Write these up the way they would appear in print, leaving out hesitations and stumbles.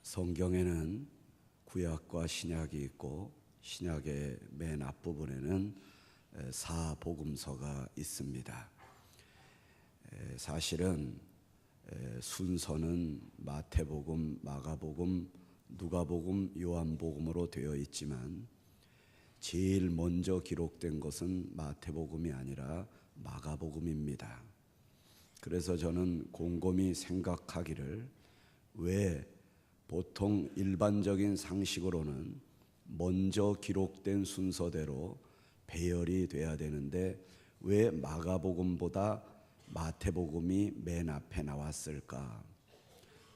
성경에는 구약과 신약이 있고 신약의 맨 앞부분에는 사복음서가 있습니다. 사실은 순서는 마태복음, 마가복음, 누가복음, 요한복음으로 되어 있지만 제일 먼저 기록된 것은 마태복음이 아니라 마가복음입니다. 그래서 저는 곰곰이 생각하기를 왜 보통 일반적인 상식으로는 먼저 기록된 순서대로 배열이 돼야 되는데 왜 마가복음보다 마태복음이 맨 앞에 나왔을까?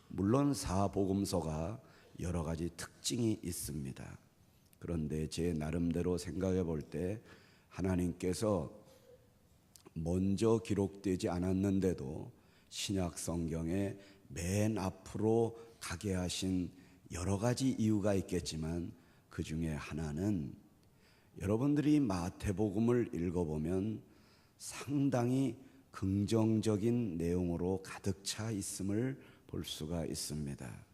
물론 사복음서가 여러 가지 특징이 있습니다. 그런데 제 나름대로 생각해 볼 때 하나님께서 먼저 기록되지 않았는데도 신약 성경에 맨 앞으로 가게 하신 여러 가지 이유가 있겠지만 그 중에 하나는 여러분들이 마태복음을 읽어보면 상당히 긍정적인 내용으로 가득 차 있음을 볼 수가 있습니다.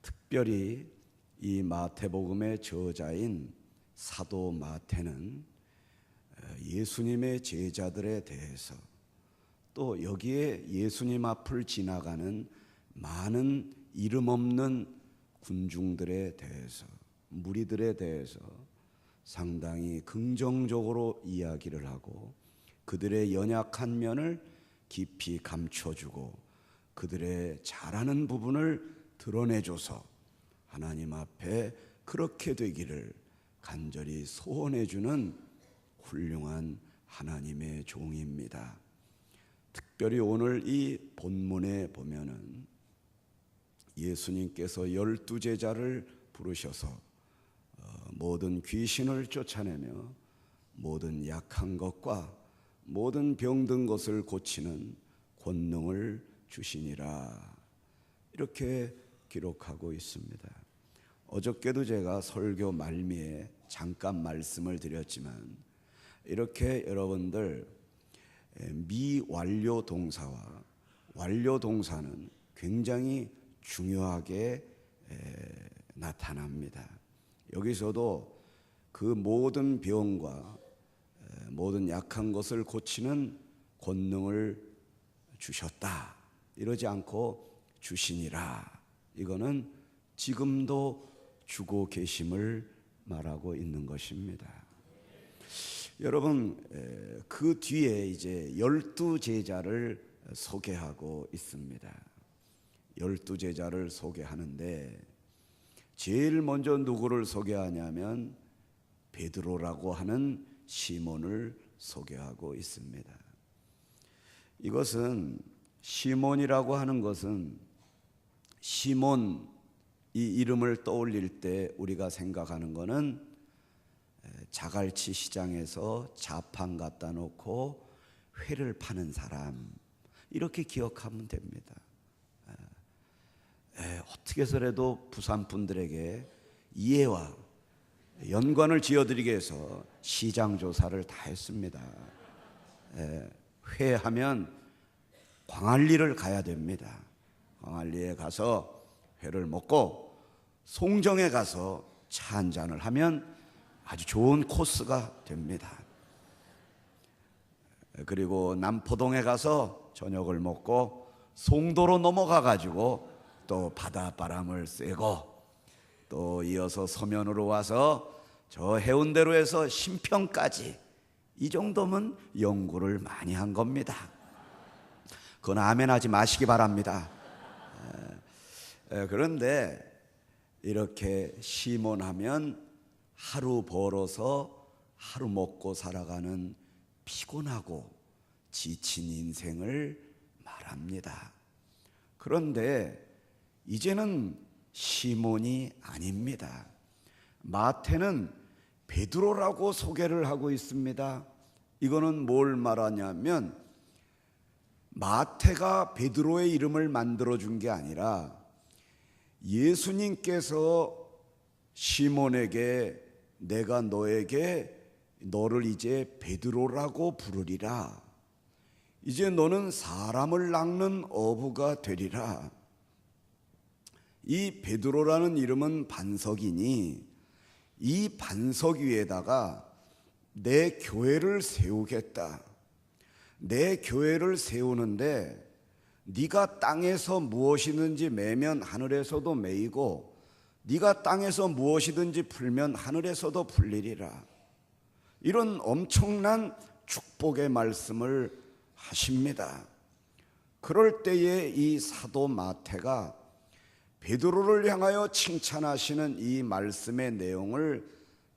특별히 이 마태복음의 저자인 사도 마태는 예수님의 제자들에 대해서 또 여기에 예수님 앞을 지나가는 많은 이름 없는 군중들에 대해서, 무리들에 대해서 상당히 긍정적으로 이야기를 하고 그들의 연약한 면을 깊이 감춰주고 그들의 잘하는 부분을 드러내줘서 하나님 앞에 그렇게 되기를 간절히 소원해주는 훌륭한 하나님의 종입니다. 특별히 오늘 이 본문에 보면은 예수님께서 12제자를 부르셔서 모든 귀신을 쫓아내며 모든 약한 것과 모든 병든 것을 고치는 권능을 주시니라 이렇게 기록하고 있습니다. 어저께도 제가 설교 말미에 잠깐 말씀을 드렸지만 이렇게 여러분들 미완료 동사와 완료 동사는 굉장히 중요하게 나타납니다. 여기서도 그 모든 병과 모든 약한 것을 고치는 권능을 주셨다 이러지 않고 주시니라, 이거는 지금도 주고 계심을 말하고 있는 것입니다. 여러분, 그 뒤에 이제 12제자를 소개하고 있습니다. 12제자를 소개하는데 제일 먼저 누구를 소개하냐면 베드로라고 하는 시몬을 소개하고 있습니다. 이것은 시몬이라고 하는 것은 시몬 이 이름을 떠올릴 때 우리가 생각하는 것은 자갈치 시장에서 자판 갖다 놓고 회를 파는 사람 이렇게 기억하면 됩니다. 어떻게 해서라도 부산 분들에게 이해와 연관을 지어드리기 위해서 시장 조사를 다 했습니다. 회하면 광안리를 가야 됩니다. 광안리에 가서 회를 먹고 송정에 가서 차 한 잔을 하면 아주 좋은 코스가 됩니다. 그리고 남포동에 가서 저녁을 먹고 송도로 넘어가 가지고 또 바닷바람을 쐬고 또 이어서 서면으로 와서 저 해운대로에서 신평까지, 이 정도면 연구를 많이 한 겁니다. 그건 아멘하지 마시기 바랍니다. 그런데 이렇게 시몬하면 하루 벌어서 하루 먹고 살아가는 피곤하고 지친 인생을 말합니다. 그런데 이제는 시몬이 아닙니다. 마태는 베드로라고 소개를 하고 있습니다. 이거는 뭘 말하냐면 마태가 베드로의 이름을 만들어준 게 아니라 예수님께서 시몬에게 내가 너를 이제 베드로라고 부르리라, 이제 너는 사람을 낚는 어부가 되리라, 이 베드로라는 이름은 반석이니 이 반석 위에다가 내 교회를 세우겠다. 내 교회를 세우는데 네가 땅에서 무엇이든지 매면 하늘에서도 매이고 네가 땅에서 무엇이든지 풀면 하늘에서도 풀리리라. 이런 엄청난 축복의 말씀을 하십니다. 그럴 때에 이 사도 마태가 베드로를 향하여 칭찬하시는 이 말씀의 내용을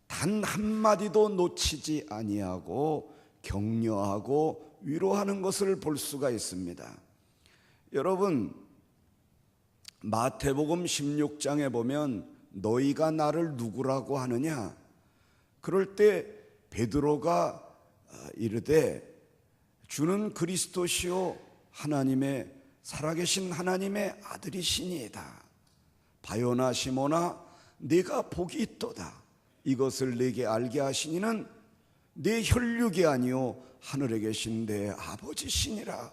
단 한마디도 놓치지 아니하고 격려하고 위로하는 것을 볼 수가 있습니다. 여러분, 마태복음 16장에 보면 너희가 나를 누구라고 하느냐? 그럴 때 베드로가 이르되 주는 그리스도시요 하나님의 살아계신 하나님의 아들이시니이다. 바요나 시모나 네가 복이 있도다. 이것을 내게 알게 하시니는 내 혈육이 아니요 하늘에 계신 내 아버지시니라.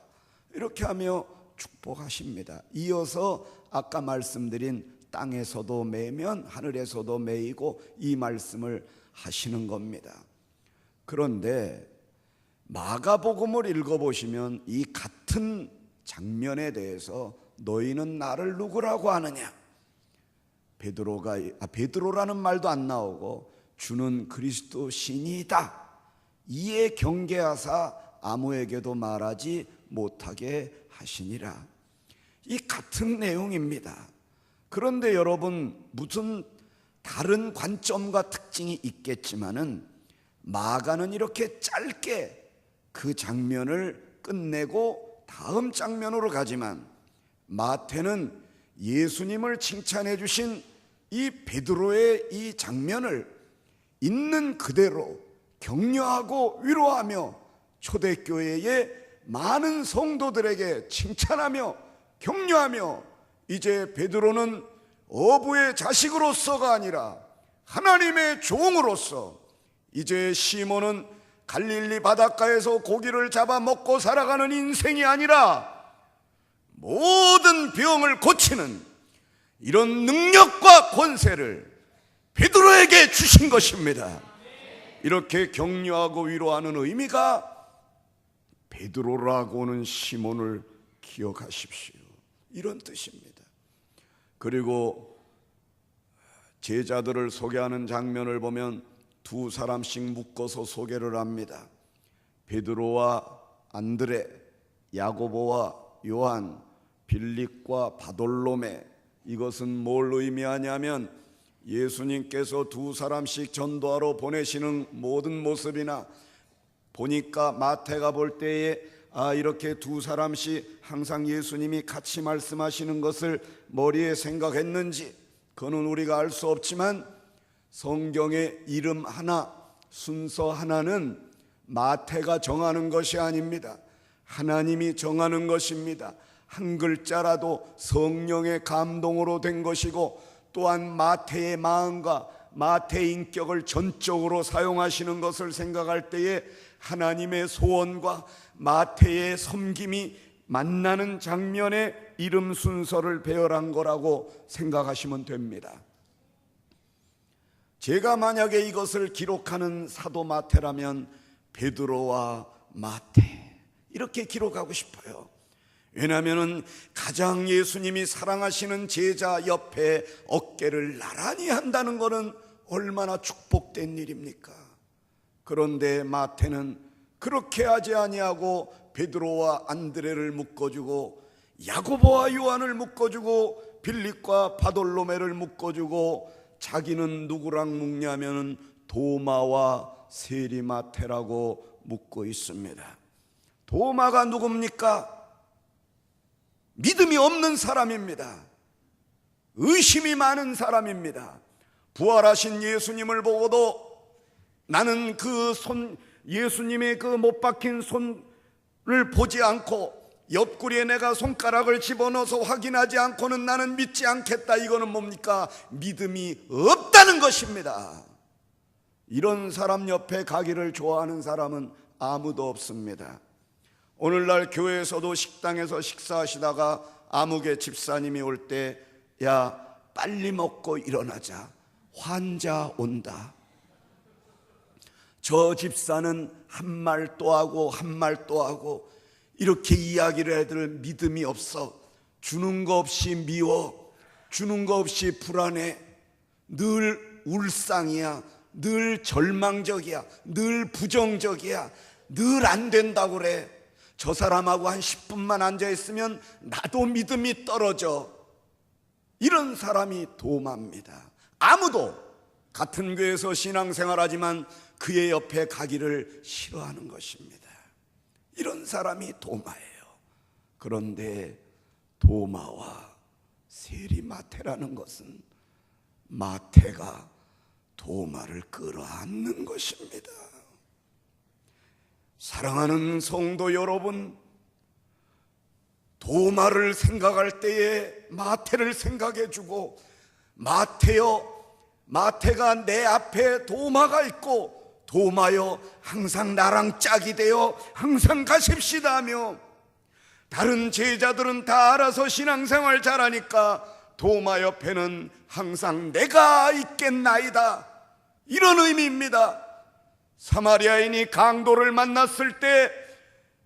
이렇게 하며 축복하십니다. 이어서 아까 말씀드린 땅에서도 매면 하늘에서도 매이고 이 말씀을 하시는 겁니다. 그런데 마가복음을 읽어보시면 이 같은 장면에 대해서 너희는 나를 누구라고 하느냐? 베드로라는 말도 안 나오고 주는 그리스도 신이다. 이에 경계하사 아무에게도 말하지 못하게 하시니라. 이 같은 내용입니다. 그런데 여러분, 무슨 다른 관점과 특징이 있겠지만은 마가는 이렇게 짧게 그 장면을 끝내고 다음 장면으로 가지만 마태는 예수님을 칭찬해 주신 이 베드로의 이 장면을 있는 그대로 격려하고 위로하며 초대교회의 많은 성도들에게 칭찬하며 격려하며 이제 베드로는 어부의 자식으로서가 아니라 하나님의 종으로서 이제 시몬은 갈릴리 바닷가에서 고기를 잡아 먹고 살아가는 인생이 아니라 모든 병을 고치는 이런 능력과 권세를 베드로에게 주신 것입니다. 이렇게 격려하고 위로하는 의미가 베드로라고 하는 시몬을 기억하십시오. 이런 뜻입니다. 그리고 제자들을 소개하는 장면을 보면 두 사람씩 묶어서 소개를 합니다. 베드로와 안드레, 야고보와 요한, 빌립과 바돌로메. 이것은 뭘 의미하냐면 예수님께서 두 사람씩 전도하러 보내시는 모든 모습이나 보니까 마태가 볼 때에 이렇게 두 사람씩 항상 예수님이 같이 말씀하시는 것을 머리에 생각했는지 그거는 우리가 알 수 없지만 성경의 이름 하나, 순서 하나는 마태가 정하는 것이 아닙니다. 하나님이 정하는 것입니다. 한 글자라도 성령의 감동으로 된 것이고 또한 마태의 마음과 마태의 인격을 전적으로 사용하시는 것을 생각할 때에 하나님의 소원과 마태의 섬김이 만나는 장면에 이름 순서를 배열한 거라고 생각하시면 됩니다. 제가 만약에 이것을 기록하는 사도 마태라면 베드로와 마태 이렇게 기록하고 싶어요. 왜냐하면 가장 예수님이 사랑하시는 제자 옆에 어깨를 나란히 한다는 것은 얼마나 축복된 일입니까? 그런데 마태는 그렇게 하지 아니하고 베드로와 안드레를 묶어주고 야고보와 요한을 묶어주고 빌립과 바돌로메를 묶어주고 자기는 누구랑 묶냐면 도마와 세리마테라고 묶고 있습니다. 도마가 누굽니까? 믿음이 없는 사람입니다. 의심이 많은 사람입니다. 부활하신 예수님을 보고도 나는 그 예수님의 그 못 박힌 손을 보지 않고 옆구리에 내가 손가락을 집어넣어서 확인하지 않고는 나는 믿지 않겠다. 이거는 뭡니까? 믿음이 없다는 것입니다. 이런 사람 옆에 가기를 좋아하는 사람은 아무도 없습니다. 오늘날 교회에서도 식당에서 식사하시다가 아무개 집사님이 올 때 야 빨리 먹고 일어나자, 환자 온다. 저 집사는 한 말 또 하고 한 말 또 하고 이렇게 이야기를 해도 믿음이 없어. 주는 거 없이 미워, 주는 거 없이 불안해, 늘 울상이야, 늘 절망적이야, 늘 부정적이야, 늘 안 된다고 그래. 저 사람하고 한 10분만 앉아있으면 나도 믿음이 떨어져. 이런 사람이 도마입니다. 아무도 같은 교회에서 신앙생활하지만 그의 옆에 가기를 싫어하는 것입니다. 이런 사람이 도마예요. 그런데 도마와 세리마태라는 것은 마태가 도마를 끌어안는 것입니다. 사랑하는 성도 여러분, 도마를 생각할 때에 마태를 생각해주고, 마태여, 마태가 내 앞에 도마가 있고 도마여 항상 나랑 짝이 되어 항상 가십시다 하며, 다른 제자들은 다 알아서 신앙생활 잘하니까 도마 옆에는 항상 내가 있겠나이다, 이런 의미입니다. 사마리아인이 강도를 만났을 때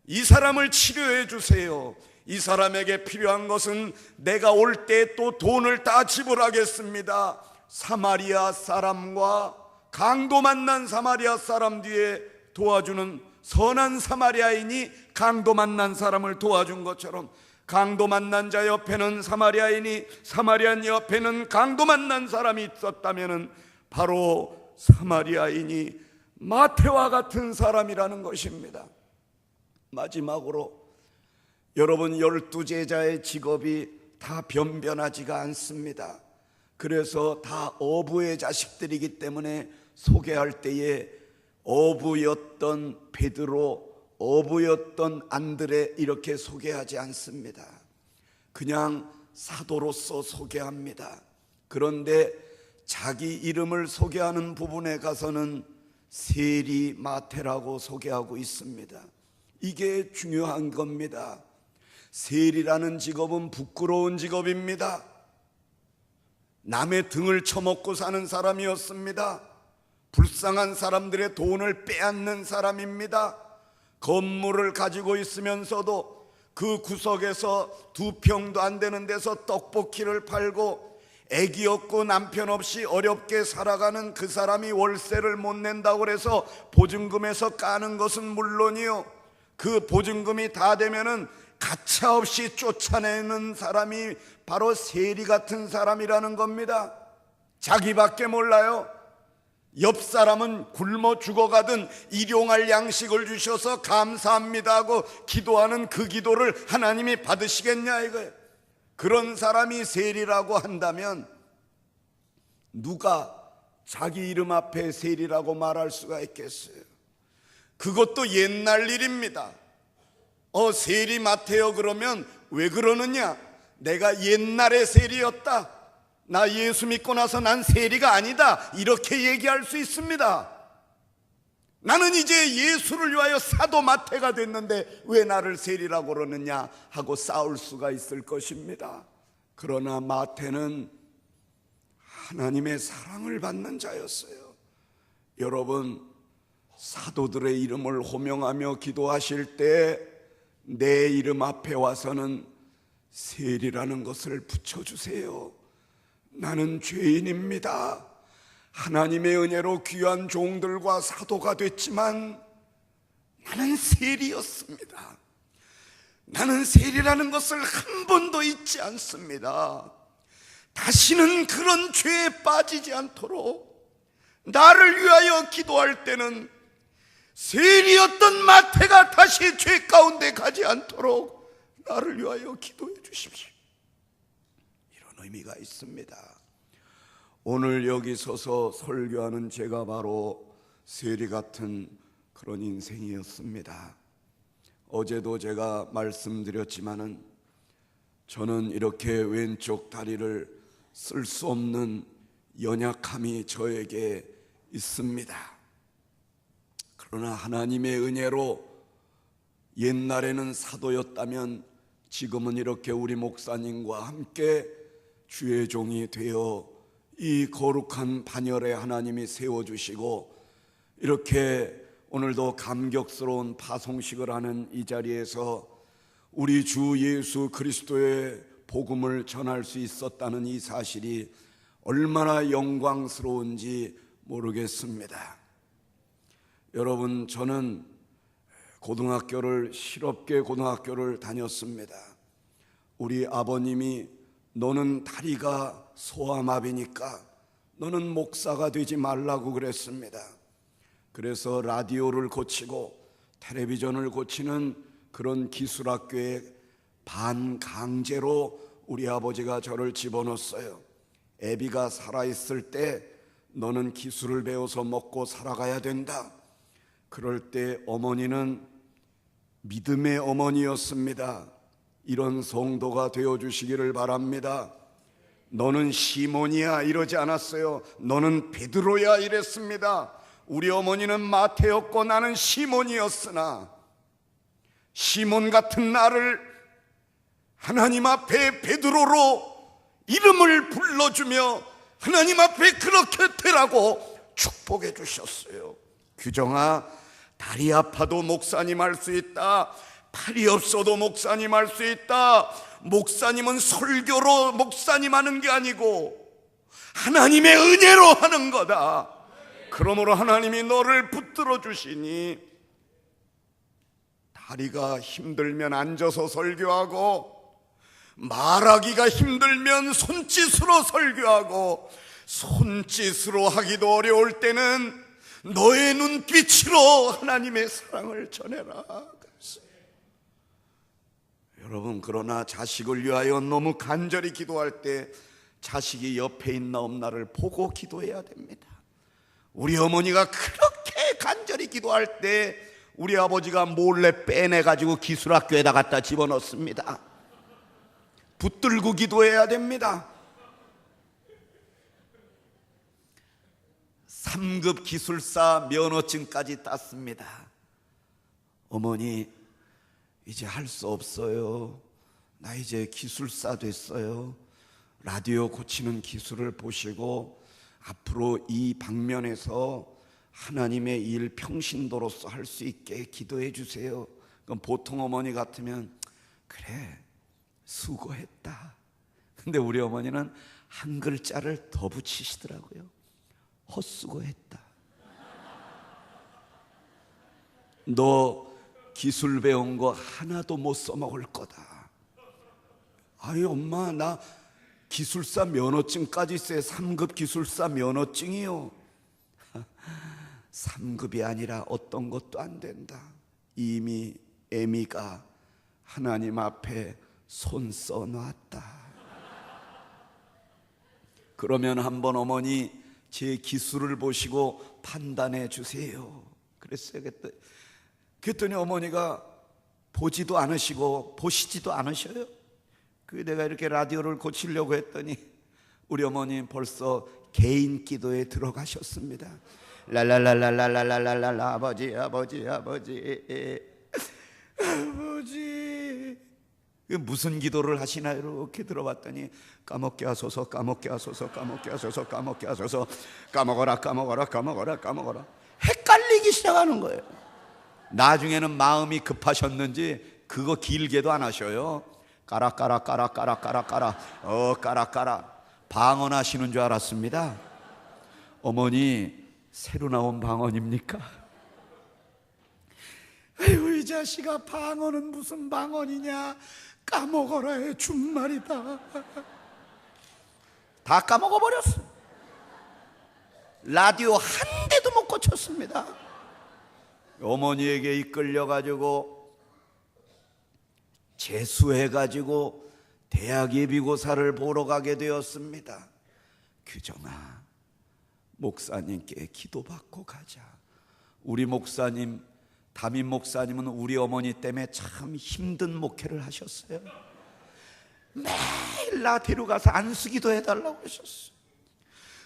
이 사람을 치료해 주세요, 이 사람에게 필요한 것은 내가 올 때 또 돈을 다 지불하겠습니다. 사마리아 사람과 강도 만난 사마리아 사람 뒤에 도와주는 선한 사마리아인이 강도 만난 사람을 도와준 것처럼, 강도 만난 자 옆에는 사마리아인이, 사마리아인 옆에는 강도 만난 사람이 있었다면 바로 사마리아인이 마태와 같은 사람이라는 것입니다. 마지막으로, 여러분 12제자의 직업이 다 변변하지가 않습니다. 그래서 다 어부의 자식들이기 때문에 소개할 때에 어부였던 베드로, 어부였던 안드레 이렇게 소개하지 않습니다. 그냥 사도로서 소개합니다. 그런데 자기 이름을 소개하는 부분에 가서는 세리 마태라고 소개하고 있습니다. 이게 중요한 겁니다. 세리라는 직업은 부끄러운 직업입니다. 남의 등을 쳐먹고 사는 사람이었습니다. 불쌍한 사람들의 돈을 빼앗는 사람입니다. 건물을 가지고 있으면서도 그 구석에서 2평도 안 되는 데서 떡볶이를 팔고 애기 없고 남편 없이 어렵게 살아가는 그 사람이 월세를 못 낸다고 해서 보증금에서 까는 것은 물론이요, 그 보증금이 다 되면은 가차없이 쫓아내는 사람이 바로 세리 같은 사람이라는 겁니다. 자기밖에 몰라요. 옆 사람은 굶어 죽어가든 일용할 양식을 주셔서 감사합니다 하고 기도하는 그 기도를 하나님이 받으시겠냐 이거예요. 그런 사람이 세리라고 한다면 누가 자기 이름 앞에 세리라고 말할 수가 있겠어요? 그것도 옛날 일입니다. 세리 마태여 그러면 왜 그러느냐? 내가 옛날에 세리였다, 나 예수 믿고 나서 난 세리가 아니다, 이렇게 얘기할 수 있습니다. 나는 이제 예수를 위하여 사도 마태가 됐는데 왜 나를 세리라고 그러느냐 하고 싸울 수가 있을 것입니다. 그러나 마태는 하나님의 사랑을 받는 자였어요. 여러분, 사도들의 이름을 호명하며 기도하실 때 내 이름 앞에 와서는 세리라는 것을 붙여주세요. 나는 죄인입니다. 하나님의 은혜로 귀한 종들과 사도가 됐지만 나는 세리였습니다. 나는 세리라는 것을 한 번도 잊지 않습니다. 다시는 그런 죄에 빠지지 않도록 나를 위하여 기도할 때는 세리였던 마태가 다시 죄 가운데 가지 않도록 나를 위하여 기도해 주십시오. 이런 의미가 있습니다. 오늘 여기 서서 설교하는 제가 바로 세리 같은 그런 인생이었습니다. 어제도 제가 말씀드렸지만은 저는 이렇게 왼쪽 다리를 쓸 수 없는 연약함이 저에게 있습니다. 그러나 하나님의 은혜로 옛날에는 사도였다면 지금은 이렇게 우리 목사님과 함께 주의 종이 되어 이 거룩한 반열에 하나님이 세워주시고 이렇게 오늘도 감격스러운 파송식을 하는 이 자리에서 우리 주 예수 그리스도의 복음을 전할 수 있었다는 이 사실이 얼마나 영광스러운지 모르겠습니다. 여러분, 저는 실업계 고등학교를 다녔습니다. 우리 아버님이 너는 다리가 소아마비니까 너는 목사가 되지 말라고 그랬습니다. 그래서 라디오를 고치고 텔레비전을 고치는 그런 기술학교에 반강제로 우리 아버지가 저를 집어넣었어요. 애비가 살아있을 때 너는 기술을 배워서 먹고 살아가야 된다. 그럴 때 어머니는 믿음의 어머니였습니다. 이런 성도가 되어주시기를 바랍니다. 너는 시몬이야 이러지 않았어요. 너는 베드로야 이랬습니다. 우리 어머니는 마태였고 나는 시몬이었으나 시몬 같은 나를 하나님 앞에 베드로로 이름을 불러주며 하나님 앞에 그렇게 되라고 축복해 주셨어요. 규정아, 다리 아파도 목사님 할 수 있다. 팔이 없어도 목사님 할 수 있다. 목사님은 설교로 목사님 하는 게 아니고 하나님의 은혜로 하는 거다. 그러므로 하나님이 너를 붙들어 주시니 다리가 힘들면 앉아서 설교하고 말하기가 힘들면 손짓으로 설교하고 손짓으로 하기도 어려울 때는 너의 눈빛으로 하나님의 사랑을 전해라. 여러분, 그러나 자식을 위하여 너무 간절히 기도할 때 자식이 옆에 있나 없나를 보고 기도해야 됩니다. 우리 어머니가 그렇게 간절히 기도할 때 우리 아버지가 몰래 빼내가지고 기술학교에다 갖다 집어넣습니다. 붙들고 기도해야 됩니다. 3급 기술사 면허증까지 땄습니다. 어머니, 이제 할 수 없어요. 나 이제 기술사 됐어요. 라디오 고치는 기술을 보시고 앞으로 이 방면에서 하나님의 일 평신도로서 할 수 있게 기도해 주세요. 그럼 보통 어머니 같으면 그래, 수고했다. 근데 우리 어머니는 한 글자를 더 붙이시더라고요. 헛수고했다. 너 기술 배운 거 하나도 못 써먹을 거다. 아니 엄마, 나 기술사 면허증까지 있어요. 3급 기술사 면허증이요. 3급이 아니라 어떤 것도 안 된다. 이미 애미가 하나님 앞에 손 써놨다. 그러면 한번 어머니 제 기술을 보시고 판단해 주세요. 그랬어요. 그랬더니 어머니가 보지도 않으시고 보시지도 않으셔요. 내가 이렇게 라디오를 고치려고 했더니 우리 어머니 벌써 개인 기도에 들어가셨습니다. 랄랄랄랄랄랄랄랄라 아버지 아버지 아버지 아버지. 무슨 기도를 하시나 이렇게 들어봤더니 까먹게 하소서 까먹게 하소서 까먹게 하소서 까먹게 하소서 까먹어라 까먹어라 까먹어라 까먹어라. 헷갈리기 시작하는 거예요. 나중에는 마음이 급하셨는지 그거 길게도 안 하셔요. 까라 까라 까라 까라 까라 까라 까라 까라. 방언하시는 줄 알았습니다. 어머니, 새로 나온 방언입니까? 아이고, 이 자식아, 방언은 무슨 방언이냐. 까먹어라의 준말이다. 다 까먹어버렸어. 라디오 한 대도 못 고쳤습니다. 어머니에게 이끌려가지고 재수해가지고 대학 예비고사를 보러 가게 되었습니다. 규정아, 목사님께 기도받고 가자. 우리 목사님, 담임 목사님은 우리 어머니 때문에 참 힘든 목회를 하셨어요. 매일 라디오 가서 안수기도 해달라고 하셨어요.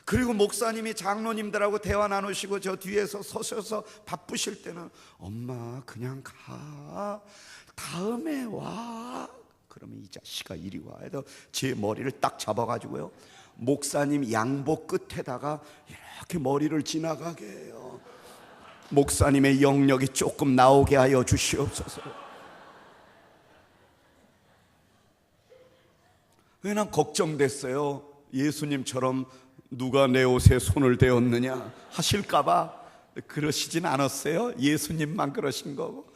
그리고 목사님이 장로님들하고 대화 나누시고 저 뒤에서 서셔서 바쁘실 때는 엄마 그냥 가, 다음에 와. 그러면 이 자식아 이리 와 해서 제 머리를 딱 잡아가지고요, 목사님 양복 끝에다가 이렇게 머리를 지나가게 해요. 목사님의 영역이 조금 나오게 하여 주시옵소서. 왜 난 걱정됐어요. 예수님처럼 누가 내 옷에 손을 대었느냐 하실까봐. 그러시진 않았어요. 예수님만 그러신 거고.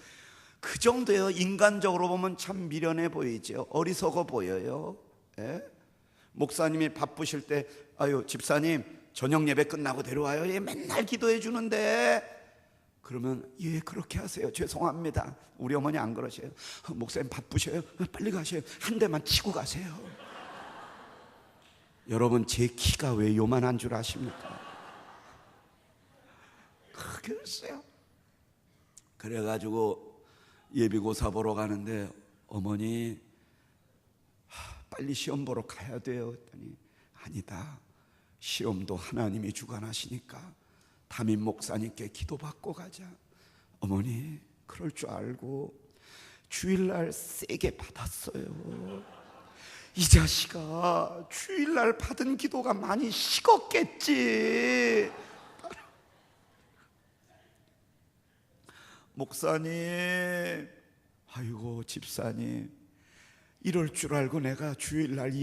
그 정도예요. 인간적으로 보면 참 미련해 보이죠. 어리석어 보여요. 예? 목사님이 바쁘실 때, 아유 집사님 저녁 예배 끝나고 데려와요. 예, 맨날 기도해 주는데. 그러면 예 그렇게 하세요. 죄송합니다. 우리 어머니 안 그러셔요. 목사님 바쁘셔요. 빨리 가세요. 한 대만 치고 가세요. 여러분 제 키가 왜 요만한 줄 아십니까? 그랬어요. 그래가지고 예비고사 보러 가는데 어머니 빨리 시험 보러 가야 돼요 했더니 아니다, 시험도 하나님이 주관하시니까 담임 목사님께 기도받고 가자. 어머니 그럴 줄 알고 주일날 세게 받았어요. 이 자식아 주일날 받은 기도가 많이 식었겠지. 목사님, 아이고 집사님, 이럴 줄 알고 내가 주일날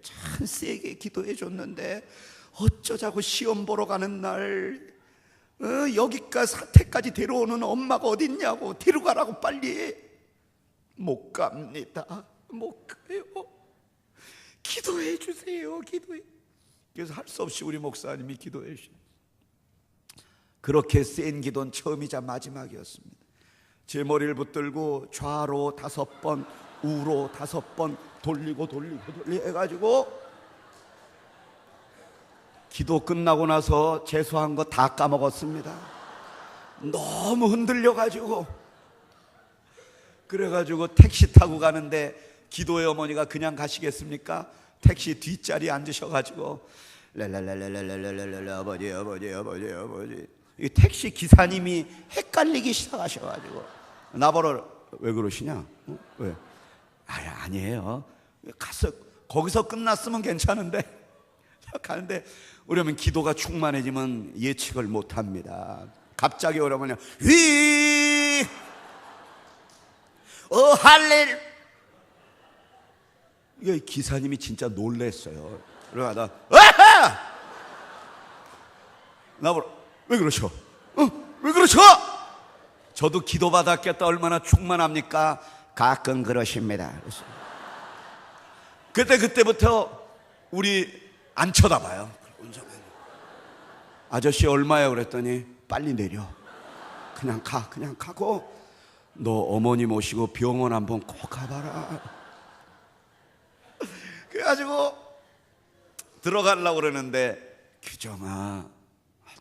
참 세게 기도해 줬는데 어쩌자고 시험 보러 가는 날 여기까지 사태까지 데려오는 엄마가 어딨냐고 데려가라고 빨리. 못 갑니다. 못 가요. 기도해 주세요. 기도해. 그래서 할 수 없이 우리 목사님이 기도해 주십니다. 그렇게 센 기도는 처음이자 마지막이었습니다. 제 머리를 붙들고 좌로 5번, 우로 5번 돌리고 해가지고 기도 끝나고 나서 재수한 거 다 까먹었습니다. 너무 흔들려가지고. 그래가지고 택시 타고 가는데 기도의 어머니가 그냥 가시겠습니까? 택시 뒷자리에 앉으셔가지고 랄랄랄랄랄랄랄랄 아버지 이 택시 기사님이 헷갈리기 시작하셔가지고 나보러 왜 그러시냐? 왜? 아니에요. 거기서 끝났으면 괜찮은데 가는데 우리 어머니 기도가 충만해지면 예측을 못합니다. 갑자기 우리 어머니 할렐. 이게 기사님이 진짜 놀랬어요. 그러다 나보러 왜 그러셔? 왜 그러셔? 저도 기도받았겠다. 얼마나 충만합니까? 가끔 그러십니다. 그때부터 우리 안 쳐다봐요. 아저씨 얼마야? 그랬더니 빨리 내려. 그냥 가고 너 어머니 모시고 병원 한번 꼭 가봐라. 그래가지고 들어가려고 그러는데 규정아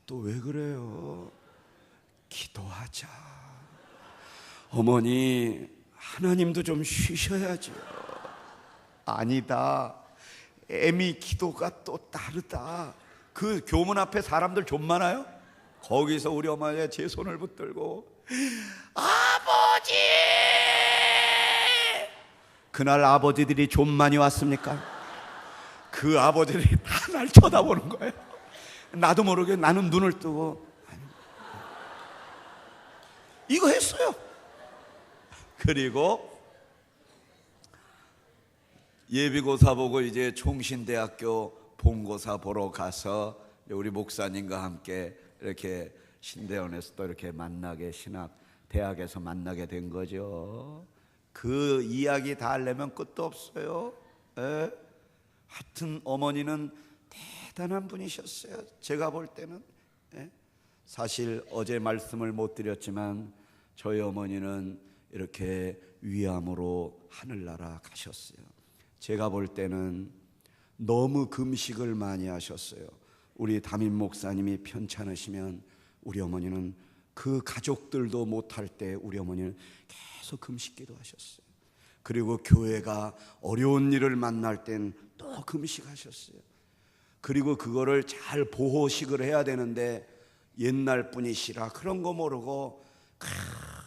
또 왜 그래요? 기도하자. 어머니 하나님도 좀 쉬셔야죠. 아니다, 애미 기도가 또 다르다. 그 교문 앞에 사람들 좀 많아요. 거기서 우리 어머니가 제 손을 붙들고 아버지. 그날 아버지들이 좀 많이 왔습니까? 그 아버지들이 다 날 쳐다보는 거예요. 나도 모르게 나는 눈을 뜨고 이거 했어요. 그리고 예비고사 보고 이제 총신대학교 본고사 보러 가서 우리 목사님과 함께 이렇게 신대원에서 또 이렇게 만나게, 대학에서 만나게 된 거죠. 그 이야기 다 하려면 끝도 없어요. 하여튼 어머니는 대단한 분이셨어요. 제가 볼 때는. 사실 어제 말씀을 못 드렸지만 저희 어머니는 이렇게 위암으로 하늘나라 가셨어요. 제가 볼 때는 너무 금식을 많이 하셨어요. 우리 담임 목사님이 편찮으시면 우리 어머니는 그 가족들도 못할 때 우리 어머니는 계속 금식 기도하셨어요. 그리고 교회가 어려운 일을 만날 땐 또 금식하셨어요. 그리고 그거를 잘 보호식을 해야 되는데 옛날 분이시라 그런 거 모르고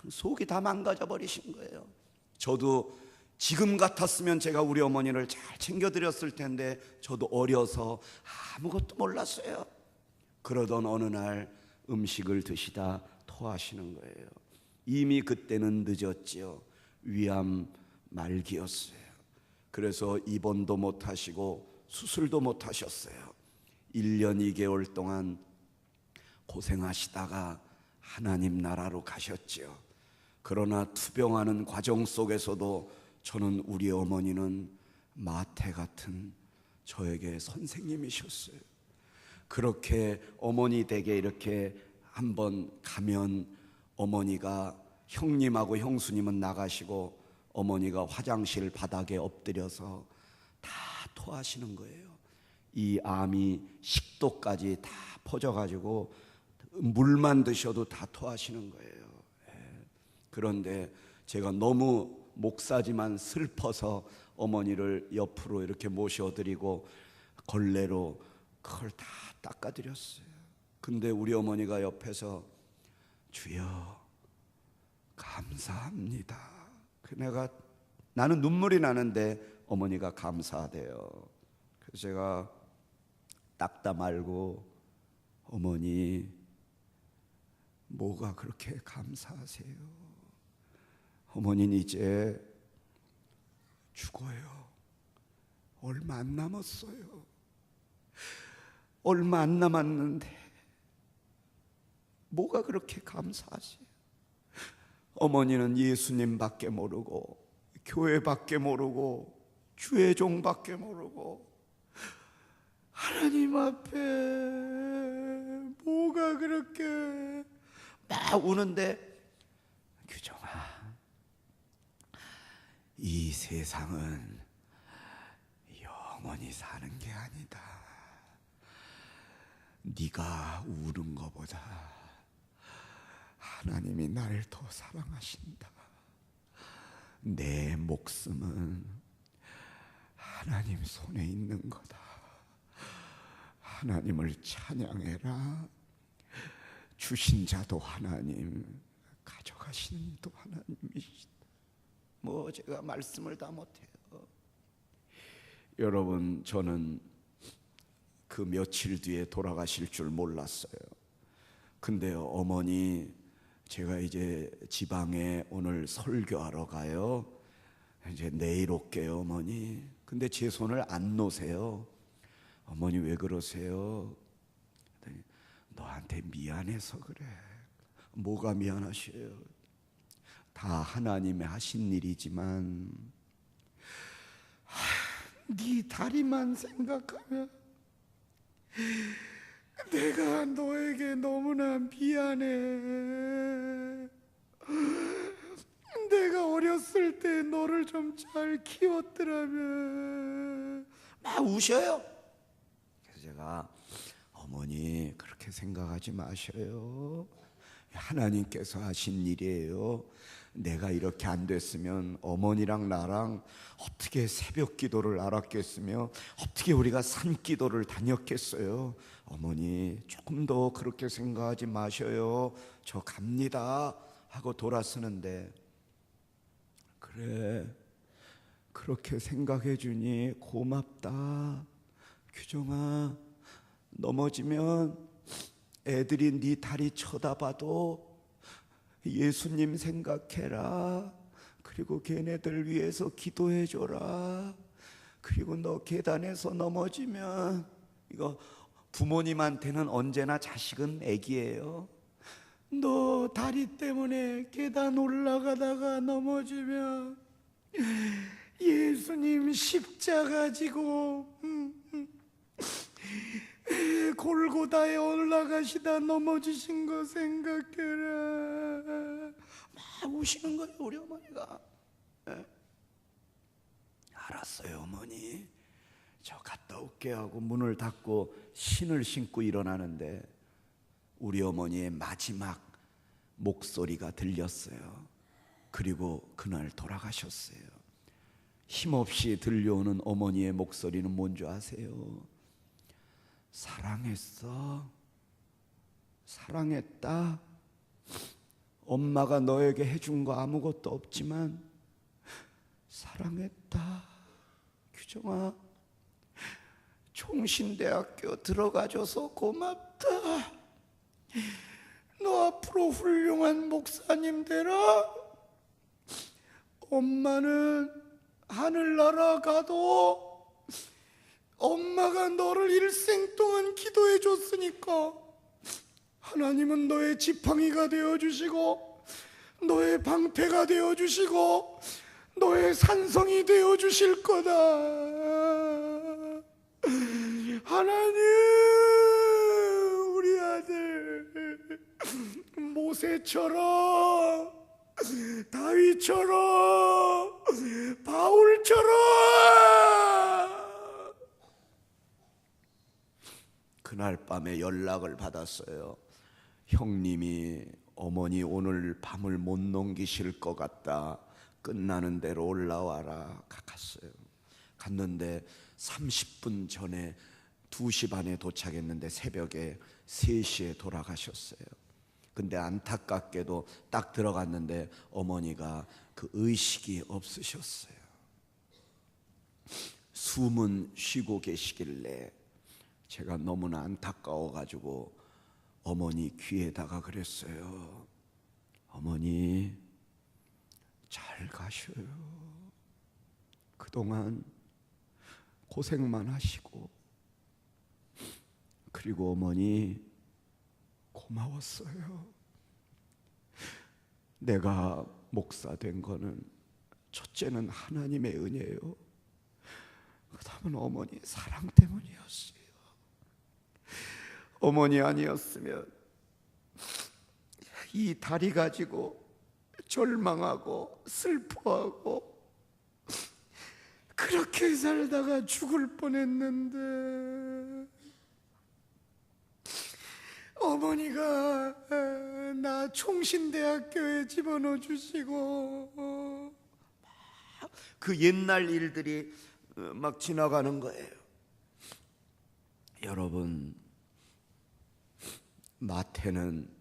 속이 다 망가져 버리신 거예요. 저도 지금 같았으면 제가 우리 어머니를 잘 챙겨드렸을 텐데 저도 어려서 아무것도 몰랐어요. 그러던 어느 날 음식을 드시다 토하시는 거예요. 이미 그때는 늦었지요. 위암 말기였어요. 그래서 입원도 못 하시고 수술도 못 하셨어요. 1년 2개월 동안 고생하시다가 하나님 나라로 가셨지요. 그러나 투병하는 과정 속에서도 저는 우리 어머니는 마태 같은 저에게 선생님이셨어요. 그렇게 어머니 댁에 이렇게 한번 가면 어머니가, 형님하고 형수님은 나가시고 어머니가 화장실 바닥에 엎드려서 다 토하시는 거예요. 이 암이 식도까지 다 퍼져가지고 물만 드셔도 다 토하시는 거예요. 그런데 제가 너무 목사지만 슬퍼서 어머니를 옆으로 이렇게 모셔드리고 걸레로 그걸 다 닦아드렸어요. 근데 우리 어머니가 옆에서 주여 감사합니다. 나는 눈물이 나는데 어머니가 감사하대요. 그래서 제가 닦다 말고 어머니 뭐가 그렇게 감사하세요? 어머니는 이제 죽어요. 얼마 안 남았어요. 얼마 안 남았는데 뭐가 그렇게 감사하세요? 어머니는 예수님밖에 모르고 교회밖에 모르고 주의 종밖에 모르고 하나님 앞에 뭐가 그렇게 막 우는데, 규정아, 이 세상은 영원히 사는 게 아니다. 네가 우는 것보다 하나님이 나를 더 사랑하신다. 내 목숨은 하나님 손에 있는 거다. 하나님을 찬양해라. 주신 자도 하나님, 가져가신 이도 하나님이시다. 뭐 제가 말씀을 다 못해요. 여러분, 저는 그 며칠 뒤에 돌아가실 줄 몰랐어요. 근데요, 어머니, 제가 이제 지방에 오늘 설교하러 가요. 이제 내일 올게요, 어머니. 근데 제 손을 안 놓으세요. 어머니 왜 그러세요? 너한테 미안해서 그래. 뭐가 미안하셔요? 다 하나님의 하신 일이지만 네 다리만 생각하면 내가 너에게 너무나 미안해. 내가 어렸을 때 너를 좀 잘 키웠더라면. 막 우셔요. 그래서 제가 어머니 그렇게 생각하지 마셔요. 하나님께서 하신 일이에요. 내가 이렇게 안 됐으면 어머니랑 나랑 어떻게 새벽 기도를 알았겠으며 어떻게 우리가 산 기도를 다녔겠어요. 어머니 조금 더 그렇게 생각하지 마셔요. 저 갑니다 하고 돌아서는데, 그래 그렇게 생각해 주니 고맙다. 규정아, 넘어지면 애들이 네 다리 쳐다봐도 예수님 생각해라. 그리고 걔네들 위해서 기도해줘라. 그리고 너 계단에서 넘어지면, 이거 부모님한테는 언제나 자식은 애기예요. 너 다리 때문에 계단 올라가다가 넘어지면 예수님 십자가 지고 골고다에 올라가시다 넘어지신 거 생각해라. 막 우시는 거예요, 우리 어머니가. 알았어요, 어머니. 저 갔다 올게 하고 문을 닫고 신을 신고 일어나는데 우리 어머니의 마지막 목소리가 들렸어요. 그리고 그날 돌아가셨어요. 힘없이 들려오는 어머니의 목소리는 뭔지 아세요? 사랑했어. 사랑했다. 엄마가 너에게 해준 거 아무것도 없지만 사랑했다. 규정아, 총신대학교 들어가줘서 고맙다. 너 앞으로 훌륭한 목사님 되라. 엄마는 하늘나라 가도 엄마가 너를 일생 동안 기도해 줬으니까 하나님은 너의 지팡이가 되어주시고 너의 방패가 되어주시고 너의 산성이 되어주실 거다. 하나님, 우리 아들 모세처럼, 다윗처럼, 바울처럼. 그날 밤에 연락을 받았어요. 형님이 어머니 오늘 밤을 못 넘기실 것 같다. 끝나는 대로 올라와라. 갔어요. 갔는데 30분 전에 2시 반에 도착했는데 새벽에 3시에 돌아가셨어요. 근데 안타깝게도 딱 들어갔는데 어머니가 그 의식이 없으셨어요. 숨은 쉬고 계시길래 제가 너무나 안타까워가지고 어머니 귀에다가 그랬어요. 어머니 잘 가셔요. 그동안 고생만 하시고. 그리고 어머니 고마웠어요. 내가 목사 된 거는 첫째는 하나님의 은혜예요. 그 다음은 어머니 사랑 때문이었어요. 어머니 아니었으면 이 다리 가지고 절망하고 슬퍼하고 그렇게 살다가 죽을 뻔했는데 어머니가 나 총신대학교에 집어넣어 주시고 그 옛날 일들이 막 지나가는 거예요. 여러분, 마태는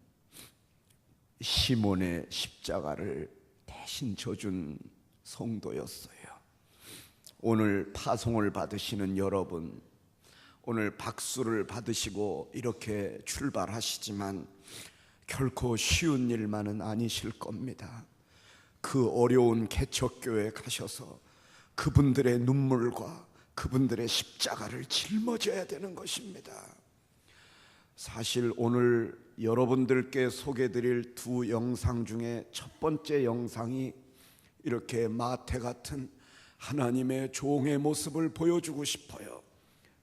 시몬의 십자가를 대신 져준 성도였어요. 오늘 파송을 받으시는 여러분, 오늘 박수를 받으시고 이렇게 출발하시지만 결코 쉬운 일만은 아니실 겁니다. 그 어려운 개척교회에 가셔서 그분들의 눈물과 그분들의 십자가를 짊어져야 되는 것입니다. 사실 오늘 여러분들께 소개드릴 2 영상 중에 첫 번째 영상이 이렇게 마태 같은 하나님의 종의 모습을 보여주고 싶어요.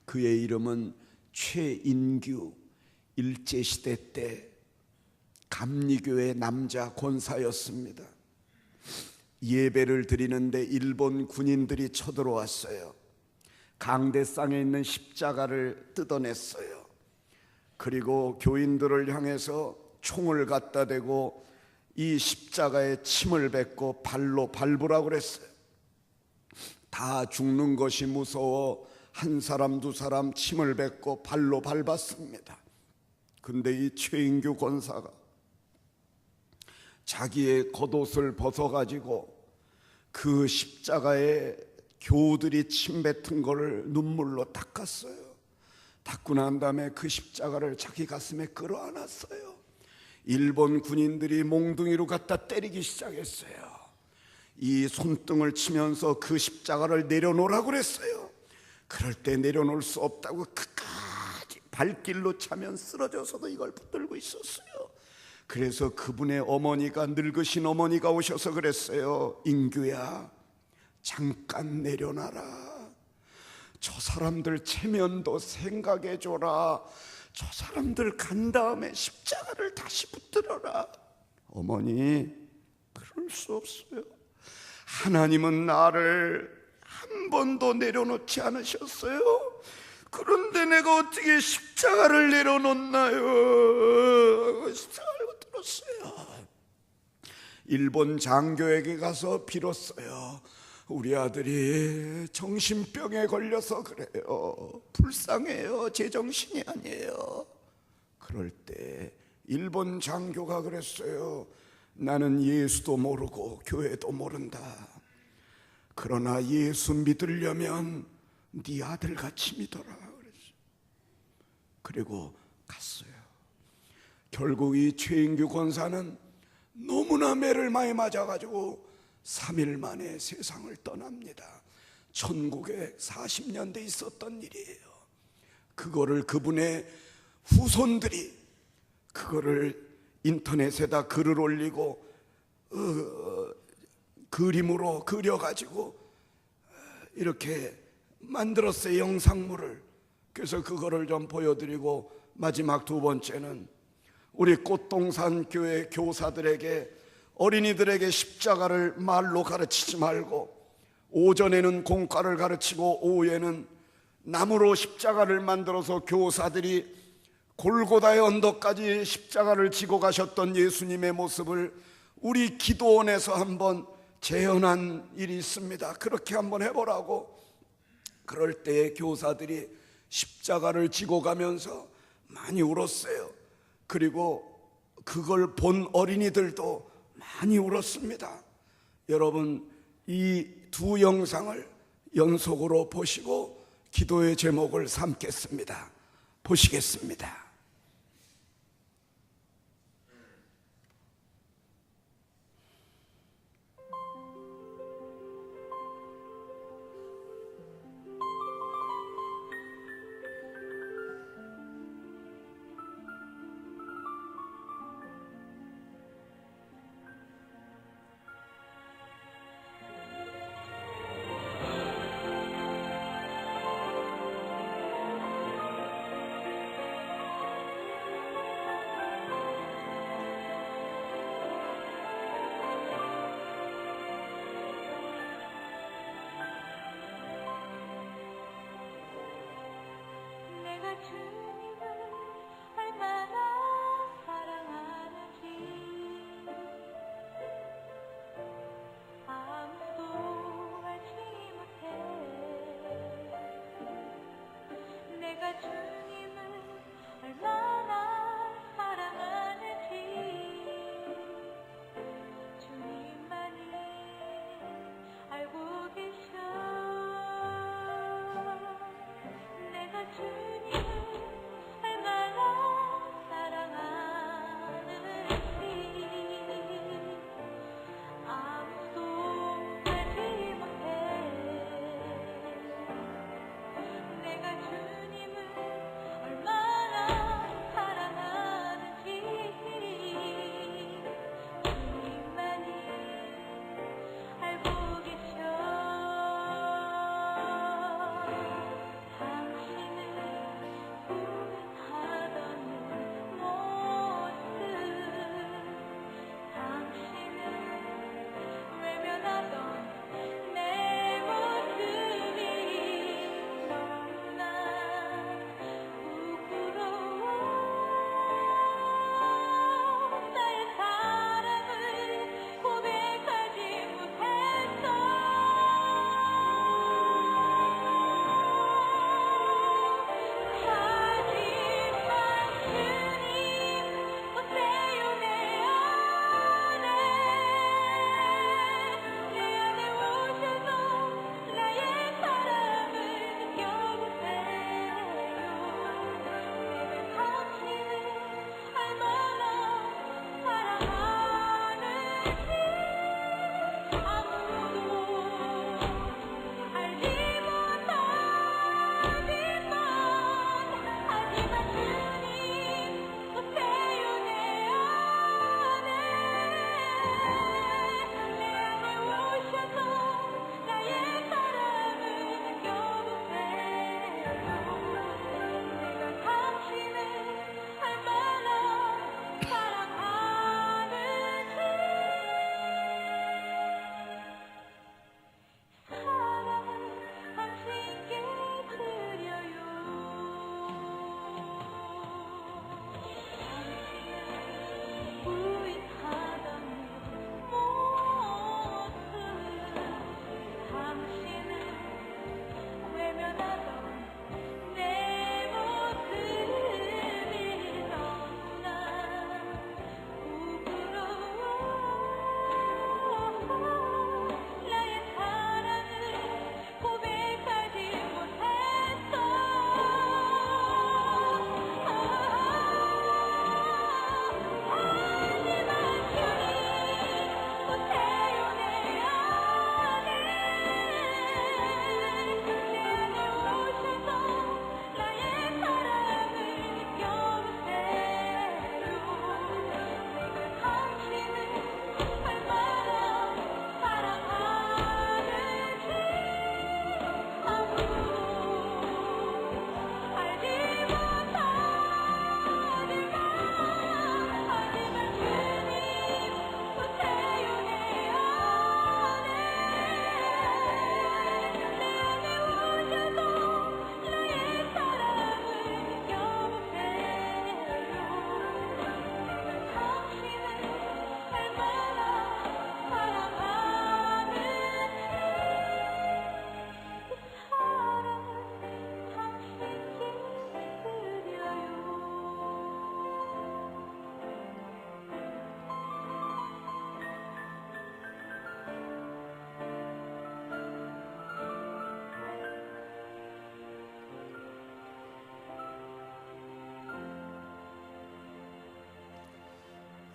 그의 이름은 최인규, 일제시대 때 감리교회 남자 권사였습니다. 예배를 드리는데 일본 군인들이 쳐들어왔어요. 강대상에 있는 십자가를 뜯어냈어요. 그리고 교인들을 향해서 총을 갖다 대고 이 십자가에 침을 뱉고 발로 밟으라고 그랬어요. 다 죽는 것이 무서워 한 사람 2사람 침을 뱉고 발로 밟았습니다. 근데 이 최인규 권사가 자기의 겉옷을 벗어가지고 그 십자가에 교우들이 침 뱉은 거를 눈물로 닦았어요. 닦고 난 다음에 그 십자가를 자기 가슴에 끌어안았어요. 일본 군인들이 몽둥이로 갖다 때리기 시작했어요. 이 손등을 치면서 그 십자가를 내려놓으라고 그랬어요. 그럴 때 내려놓을 수 없다고 끝까지 발길로 차면 쓰러져서도 이걸 붙들고 있었어요. 그래서 그분의 어머니가, 늙으신 어머니가 오셔서 그랬어요. 인규야, 잠깐 내려놔라. 저 사람들 체면도 생각해줘라. 저 사람들 간 다음에 십자가를 다시 붙들어라. 어머니, 그럴 수 없어요. 하나님은 나를 한 번도 내려놓지 않으셨어요. 그런데 내가 어떻게 십자가를 내려놓나요? 십자가를 들었어요. 일본 장교에게 가서 빌었어요. 우리 아들이 정신병에 걸려서 그래요. 불쌍해요. 제정신이 아니에요. 그럴 때 일본 장교가 그랬어요. 나는 예수도 모르고 교회도 모른다. 그러나 예수 믿으려면 네 아들같이 믿어라 그랬어요. 그리고 갔어요. 결국 이 최인규 권사는 너무나 매를 많이 맞아가지고 3일 만에 세상을 떠납니다. 1940년대 있었던 일이에요. 그거를 그분의 후손들이 그거를 인터넷에다 글을 올리고 그림으로 그려가지고 이렇게 만들었어요, 영상물을. 그래서 그거를 좀 보여드리고, 마지막 두 번째는 우리 꽃동산 교회 교사들에게, 어린이들에게 십자가를 말로 가르치지 말고 오전에는 공과를 가르치고 오후에는 나무로 십자가를 만들어서 교사들이 골고다의 언덕까지 십자가를 지고 가셨던 예수님의 모습을 우리 기도원에서 한번 재현한 일이 있습니다. 그렇게 한번 해보라고. 그럴 때 교사들이 십자가를 지고 가면서 많이 울었어요. 그리고 그걸 본 어린이들도 많이 울었습니다. 여러분, 이 두 영상을 연속으로 보시고 기도의 제목을 삼겠습니다. 보시겠습니다.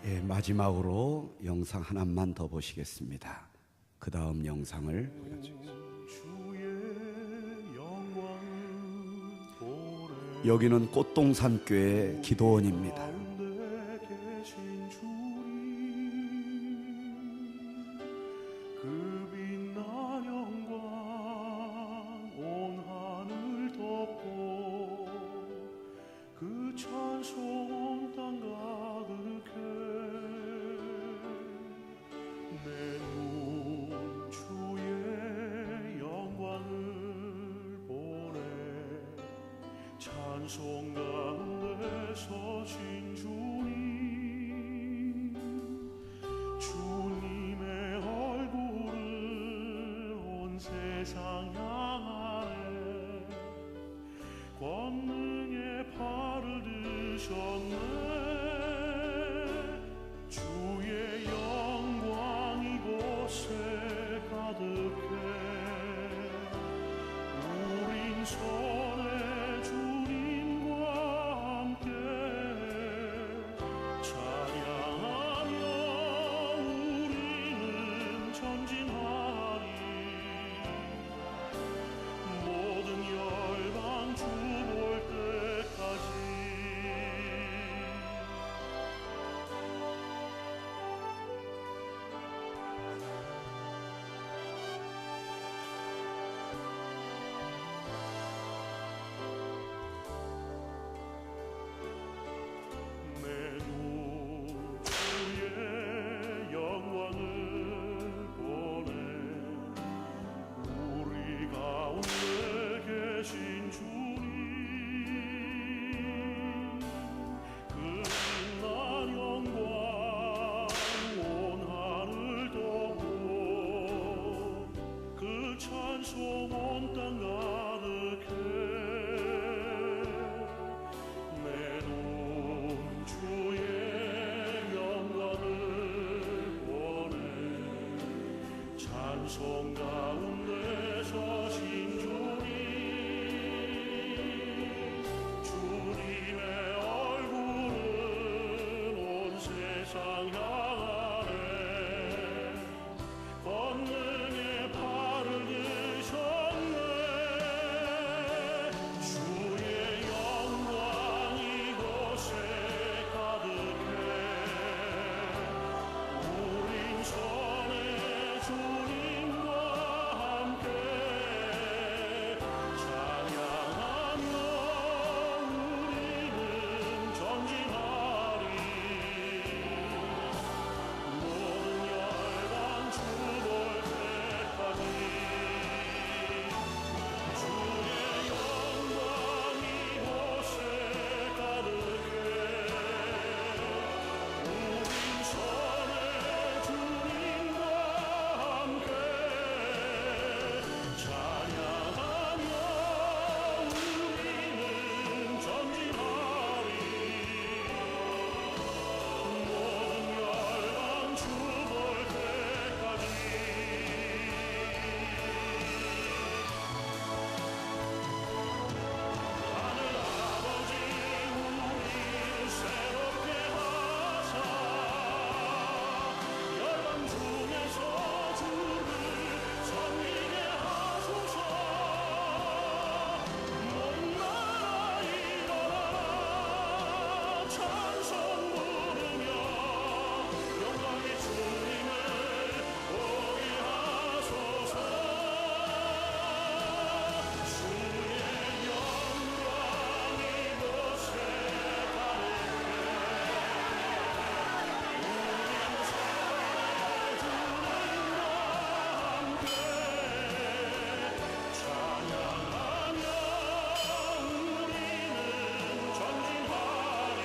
예, 마지막으로 영상 하나만 더 보시겠습니다. 그 다음 영상을 여기는 꽃동산교회 기도원입니다. 찬송 가운데 서신 주님, 주님의 얼굴을 온 세상 향하네. 권능의 팔을 드셨네. 주의 영광 이곳에 가득해. 우린 손에 찬송 온 땅 가득해. 내 눈 주의 영광을 보네. 찬송 가운데 서신 주님, 주님의 얼굴은 온 세상 향하네. 권능의 팔을 드셨네. 주의 영광 이곳에 가득해. 우린 손에 주님과 함께 찬양하며 우리는 전진하리. 모든 열방 주 볼 때까지 주의 영광 이곳에 가득해. 우린 손에 주님과 함께 찬양하며 우리는 전진하리. 모든 열방 주 볼 때까지 하늘 아버지 우리 새롭게 하사 열방 중에서 주를 섬기게 하소서. 모든 나라 일어나라. 찬송 부르며 영광의 주님을 보게 하소서. 주의 영광 이곳에 찬양하며 우리는 전진하리.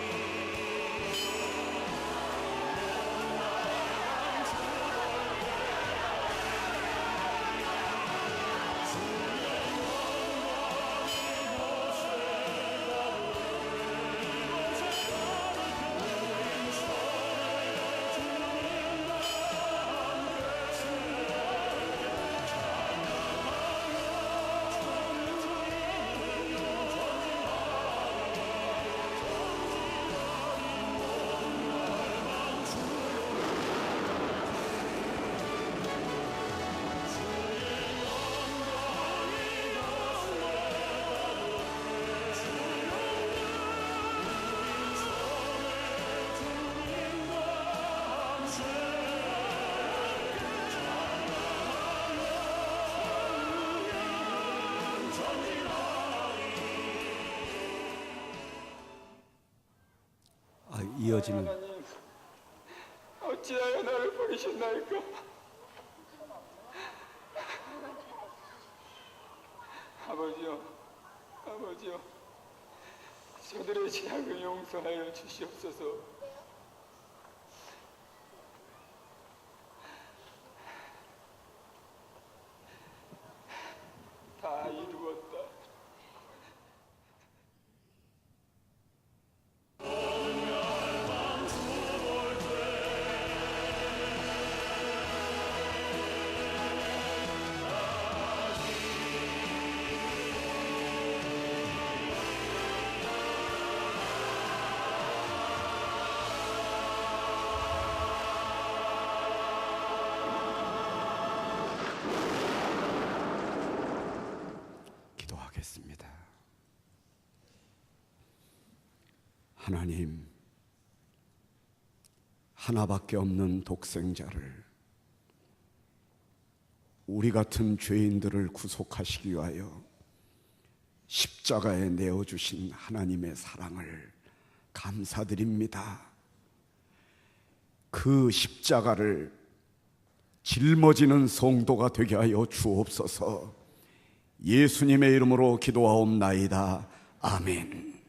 이어지는 하나님, 어찌하여 나를 버리셨나이까? 아버지요, 저들의 죄악을 용서하여 주시옵소서. 다 이루었다. 기도하겠습니다. 하나님, 하나밖에 없는 독생자를, 우리 같은 죄인들을 구속하시기 위하여 십자가에 내어주신 하나님의 사랑을 감사드립니다. 그 십자가를 짊어지는 성도가 되게 하여 주옵소서. 예수님의 이름으로 기도하옵나이다. 아멘.